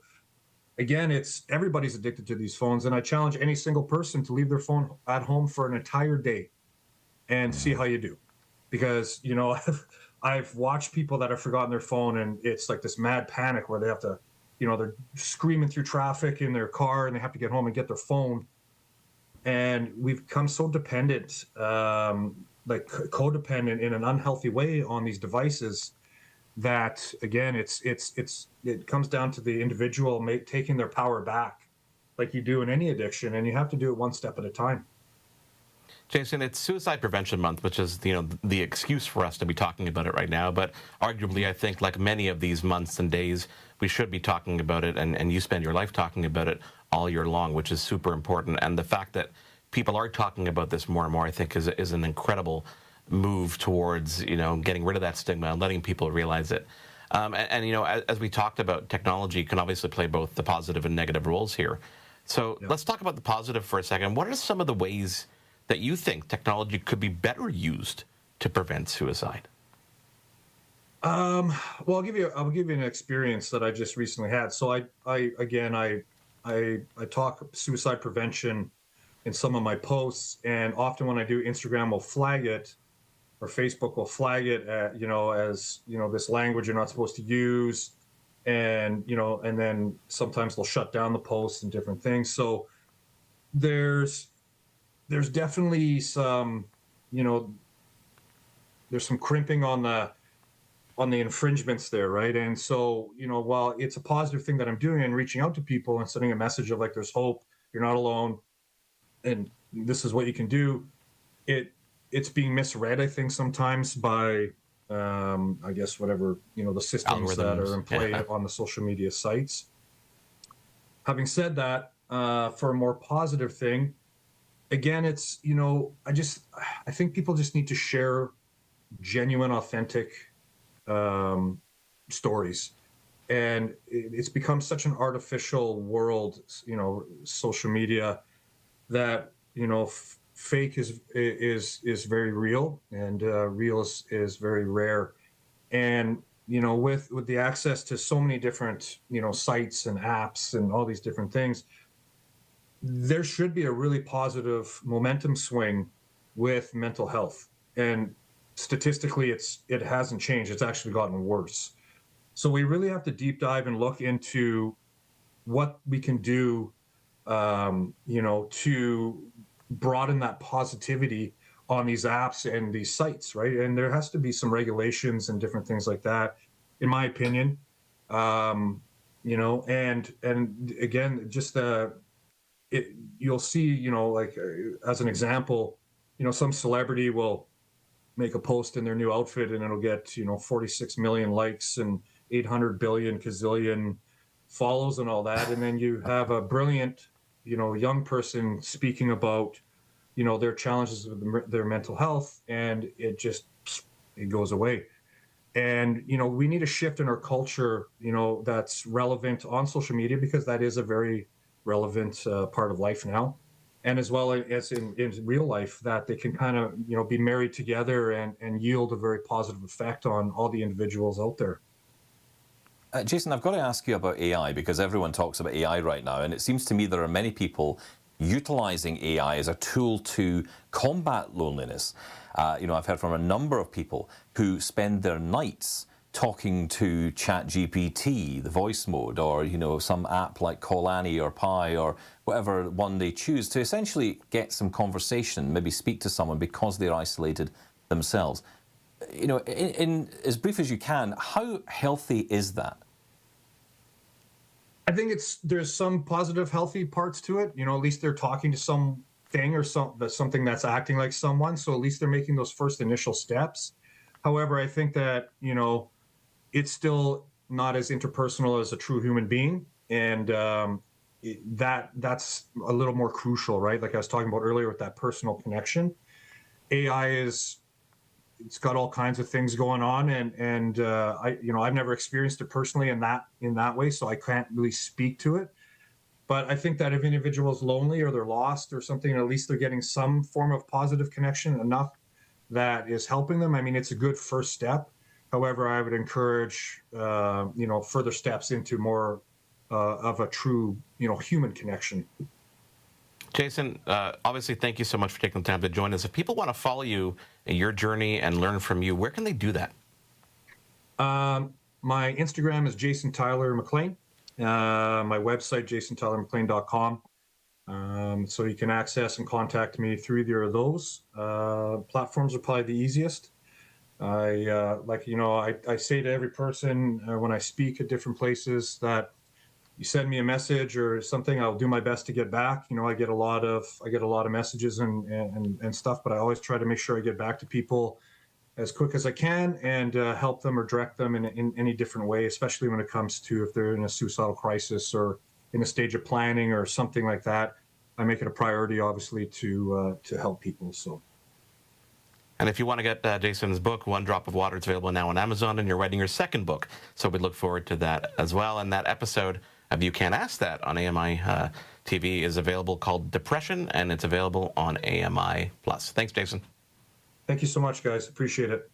again, everybody's addicted to these phones, and I challenge any single person to leave their phone at home for an entire day and see how you do. Because, I've watched people that have forgotten their phone, and it's like this mad panic where they have to, they're screaming through traffic in their car, and they have to get home and get their phone. And we've become so dependent, like codependent in an unhealthy way on these devices, that again, it comes down to the individual taking their power back, like you do in any addiction, and you have to do it one step at a time. Jason, it's Suicide Prevention Month, which is the excuse for us to be talking about it right now. But arguably, I think like many of these months and days, we should be talking about it, and you spend your life talking about it all year long, which is super important. And the fact that people are talking about this more and more, I think, is an incredible move towards getting rid of that stigma and letting people realize it. As we talked about, technology can obviously play both the positive and negative roles here. So let's talk about the positive for a second. What are some of the ways that you think technology could be better used to prevent suicide? Well, I'll give you an experience that I just recently had. So I talk suicide prevention in some of my posts, and often when I do, Instagram will flag it, or Facebook will flag it, as this language you're not supposed to use, and and then sometimes they'll shut down the posts and different things. So there's definitely some, there's some crimping on the infringements there, right? And so, while it's a positive thing that I'm doing and reaching out to people and sending a message of like, there's hope, you're not alone, and this is what you can do, it's being misread, I think, sometimes by, I guess, whatever, the systems that are in play on the social media sites. Having said that, for a more positive thing, again, it's, I think people just need to share genuine, authentic stories. And it's become such an artificial world, social media, that, fake is very real, and real is very rare. And, with the access to so many different, sites and apps and all these different things, there should be a really positive momentum swing with mental health. And statistically, it hasn't changed. It's actually gotten worse. So we really have to deep dive and look into what we can do, to broaden that positivity on these apps and these sites, right? And there has to be some regulations and different things like that, in my opinion. And again, just you'll see, like as an example, some celebrity will make a post in their new outfit and it'll get 46 million likes and 800 billion gazillion follows and all that, and then you have a brilliant young person speaking about their challenges with their mental health, and it goes away. And we need a shift in our culture that's relevant on social media, because that is a very relevant part of life now, and as well as in real life, that they can kind of be married together and yield a very positive effect on all the individuals out there. Jason, I've got to ask you about AI, because everyone talks about AI right now, and it seems to me there are many people utilizing AI as a tool to combat loneliness. I've heard from a number of people who spend their nights talking to ChatGPT, the voice mode, or some app like Call Annie or Pi or whatever one they choose, to essentially get some conversation, maybe speak to someone because they're isolated themselves. In as brief as you can, how healthy is that? I think there's some positive, healthy parts to it. At least they're talking to something or something that's acting like someone. So at least they're making those first initial steps. However, I think that, it's still not as interpersonal as a true human being. And that's a little more crucial, right? Like I was talking about earlier with that personal connection. AI it's got all kinds of things going on, and I've never experienced it personally in that way, so I can't really speak to it. But I think that if an individual is lonely or they're lost or something, at least they're getting some form of positive connection, enough that is helping them. I mean, it's a good first step. However, I would encourage further steps into more of a true human connection. Jason, obviously, thank you so much for taking the time to join us. If people want to follow you in your journey and learn from you, where can they do that? My Instagram is Jason Tyler McLean. My website, jasontylermclean.com. So you can access and contact me through either of those. Platforms are probably the easiest. I say to every person when I speak at different places that you send me a message or something, I'll do my best to get back. You know, I get a lot of messages and stuff, but I always try to make sure I get back to people as quick as I can and help them or direct them in any different way, especially when it comes to if they're in a suicidal crisis or in a stage of planning or something like that. I make it a priority, obviously, to help people. So. And if you want to get Jason's book, One Drop of Water, it's available now on Amazon, and you're writing your second book. So we look forward to that as well. And that episode of You Can't Ask That on AMI TV is available, called Depression, and it's available on AMI+. Thanks, Jason. Thank you so much, guys. Appreciate it.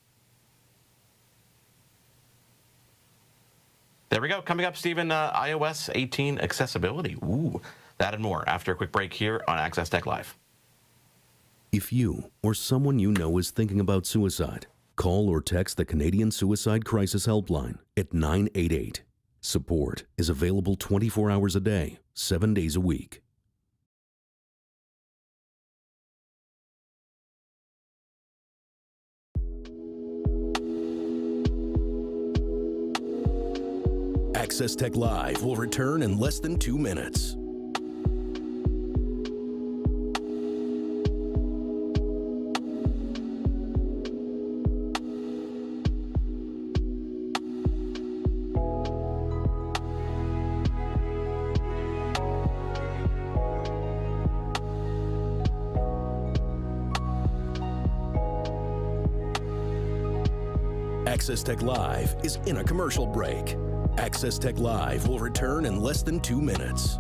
There we go. Coming up, Stephen, iOS 18 accessibility. Ooh, that and more after a quick break here on Access Tech Live. If you or someone you know is thinking about suicide, call or text the Canadian Suicide Crisis Helpline at 988. Support is available 24 hours a day, 7 days a week. Access Tech Live will return in less than 2 minutes. Access Tech Live is in a commercial break. Access Tech Live will return in less than 2 minutes.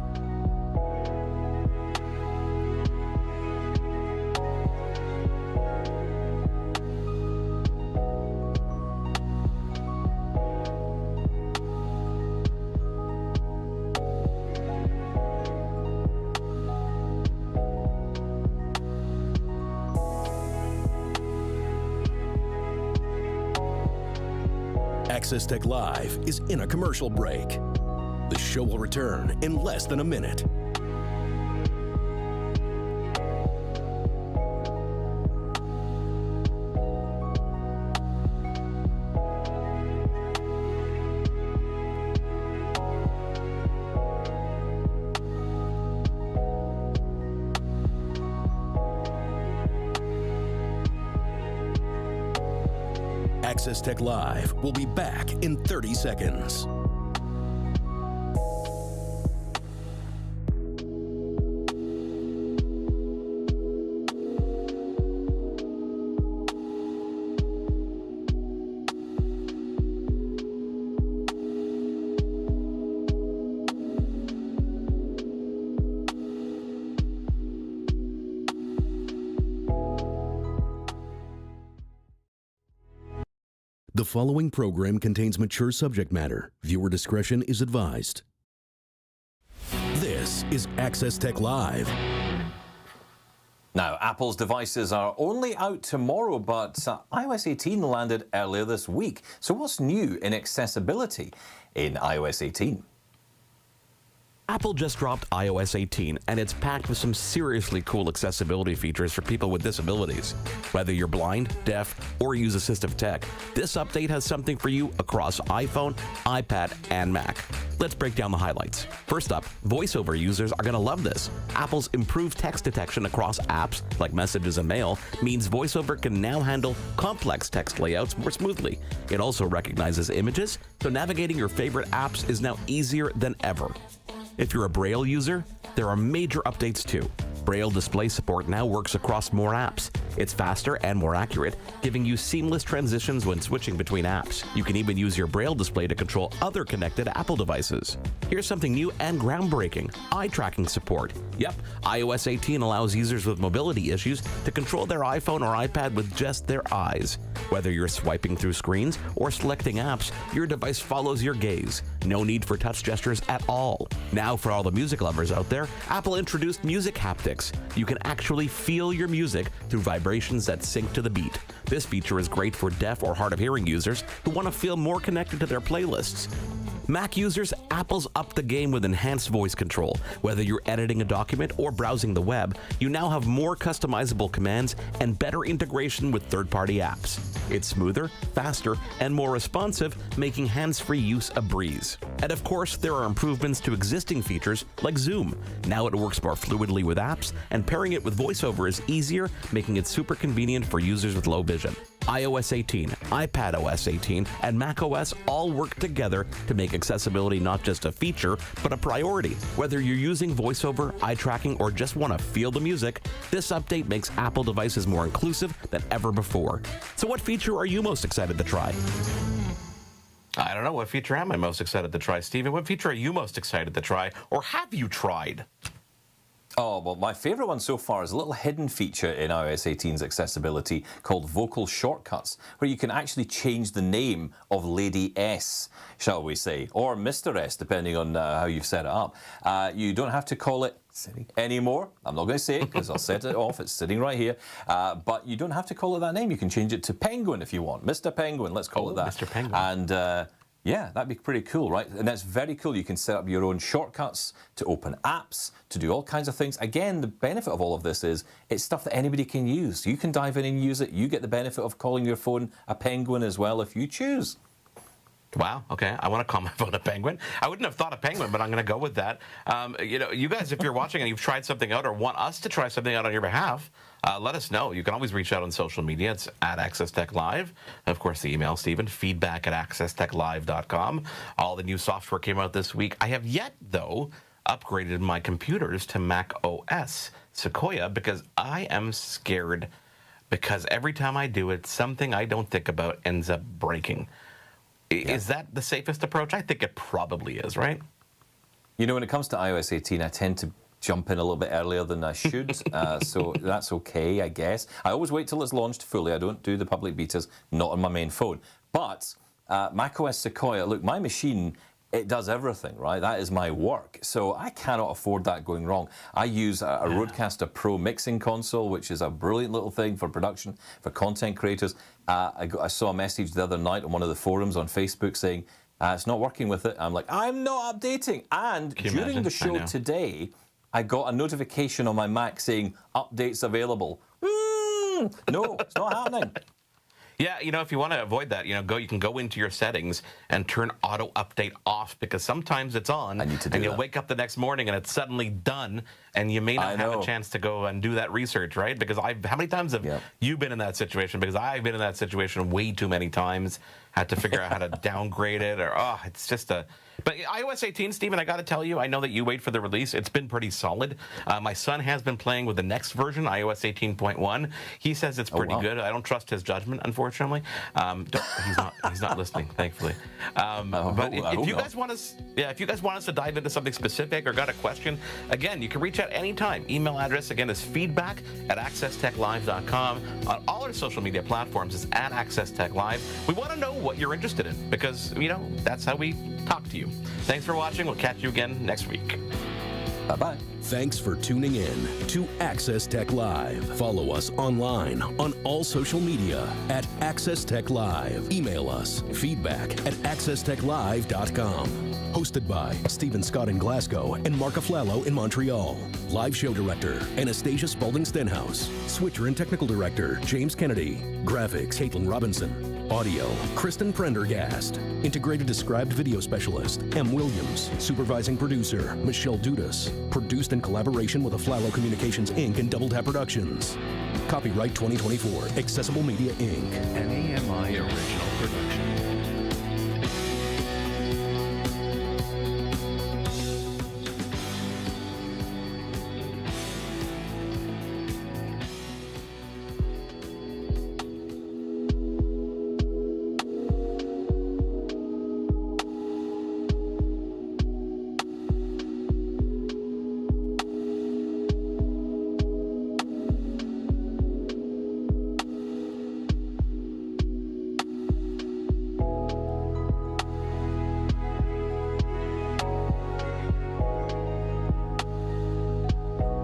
Access Tech Live is in a commercial break. The show will return in less than a minute. Access Tech Live will be back in 30 seconds. The following program contains mature subject matter. Viewer discretion is advised. This is Access Tech Live. Now, Apple's devices are only out tomorrow, but iOS 18 landed earlier this week. So what's new in accessibility in iOS 18? Apple just dropped iOS 18, and it's packed with some seriously cool accessibility features for people with disabilities. Whether you're blind, deaf, or use assistive tech, this update has something for you across iPhone, iPad, and Mac. Let's break down the highlights. First up, VoiceOver users are going to love this. Apple's improved text detection across apps like Messages and Mail means VoiceOver can now handle complex text layouts more smoothly. It also recognizes images, so navigating your favorite apps is now easier than ever. If you're a Braille user, there are major updates too. Braille display support now works across more apps. It's faster and more accurate, giving you seamless transitions when switching between apps. You can even use your Braille display to control other connected Apple devices. Here's something new and groundbreaking: eye tracking support. Yep, iOS 18 allows users with mobility issues to control their iPhone or iPad with just their eyes. Whether you're swiping through screens or selecting apps, your device follows your gaze. No need for touch gestures at all. Now, for all the music lovers out there, Apple introduced music haptics. You can actually feel your music through vibrations that sync to the beat. This feature is great for deaf or hard of hearing users who want to feel more connected to their playlists. Mac users, Apple's upped the game with enhanced voice control. Whether you're editing a document or browsing the web, you now have more customizable commands and better integration with third-party apps. It's smoother, faster, and more responsive, making hands-free use a breeze. And of course, there are improvements to existing features like Zoom. Now it works more fluidly with apps, and pairing it with VoiceOver is easier, making it super convenient for users with low vision. iOS 18, iPadOS 18, and macOS all work together to make accessibility not just a feature, but a priority. Whether you're using VoiceOver, eye tracking, or just want to feel the music, this update makes Apple devices more inclusive than ever before. So what feature are you most excited to try? I don't know. What feature am I most excited to try, Stephen? What feature are you most excited to try, or have you tried? Oh, well, my favorite one so far is a little hidden feature in iOS 18's accessibility called vocal shortcuts, where you can actually change the name of Lady S, shall we say, or Mr. S, depending on how you've set it up. You don't have to call it Siri anymore. I'm not going to say it because I'll set it off. It's sitting right here. But you don't have to call it that name. You can change it to Penguin if you want. Mr. Penguin, let's call it that. Mr. Penguin. And yeah, that'd be pretty cool, right? And that's very cool. You can set up your own shortcuts to open apps, to do all kinds of things. Again, the benefit of all of this is it's stuff that anybody can use. You can dive in and use it. You get the benefit of calling your phone a penguin as well if you choose. Wow. Okay. I want to call my phone a penguin. I wouldn't have thought a penguin, but I'm going to go with that. You guys, if you're watching and you've tried something out or want us to try something out on your behalf, let us know. You can always reach out on social media. It's at Access Tech Live. Of course, the email, Stephen, feedback@accesstechlive.com. All the new software came out this week. I have yet, though, upgraded my computers to Mac OS Sequoia because I am scared because every time I do it, something I don't think about ends up breaking. Yeah. Is that the safest approach? I think it probably is, right? You know, when it comes to iOS 18, I tend to jump in a little bit earlier than I should, so that's okay, I guess. I always wait till it's launched fully. I don't do the public betas, not on my main phone. But macOS Sequoia, look, my machine, it does everything, right? That is my work. So I cannot afford that going wrong. I use a Rodecaster Pro mixing console, which is a brilliant little thing for production, for content creators. I saw a message the other night on one of the forums on Facebook saying, it's not working with it. I'm like, I'm not updating. And during the show today, I got a notification on my Mac saying, updates available. No, it's not happening. Yeah, if you want to avoid that, you can go into your settings and turn auto update off because sometimes it's on and you'll wake up the next morning and it's suddenly done and you may not have a chance to go and do that research, right? Because how many times have you been in that situation? Because I've been in that situation way too many times, had to figure out how to downgrade it it's just a... But iOS 18, Stephen, I got to tell you, I know that you wait for the release. It's been pretty solid. My son has been playing with the next version, iOS 18.1. He says it's pretty good. I don't trust his judgment, unfortunately. He's not listening, thankfully. But if you guys want us, if you guys want us to dive into something specific or got a question, again, you can reach out anytime. Email address again is feedback@accesstechlive.com. On all our social media platforms, it's at Access Tech Live. We want to know what you're interested in because that's how we talk to you. Thanks for watching. We'll catch you again next week. Bye-bye. Thanks for tuning in to Access Tech Live. Follow us online on all social media at Access Tech Live. Email us feedback@accesstechlive.com. Hosted by Stephen Scott in Glasgow and Mark Aflalo in Montreal. Live show director, Anastasia Spalding-Stenhouse. Switcher and technical director, James Kennedy. Graphics, Caitlin Robinson. Audio, Kristen Prendergast. Integrated Described Video Specialist, M. Williams. Supervising producer, Michelle Dudas. Produced in collaboration with Aflalo Communications, Inc. and Double Tap Productions. Copyright 2024, Accessible Media, Inc. An AMI original production.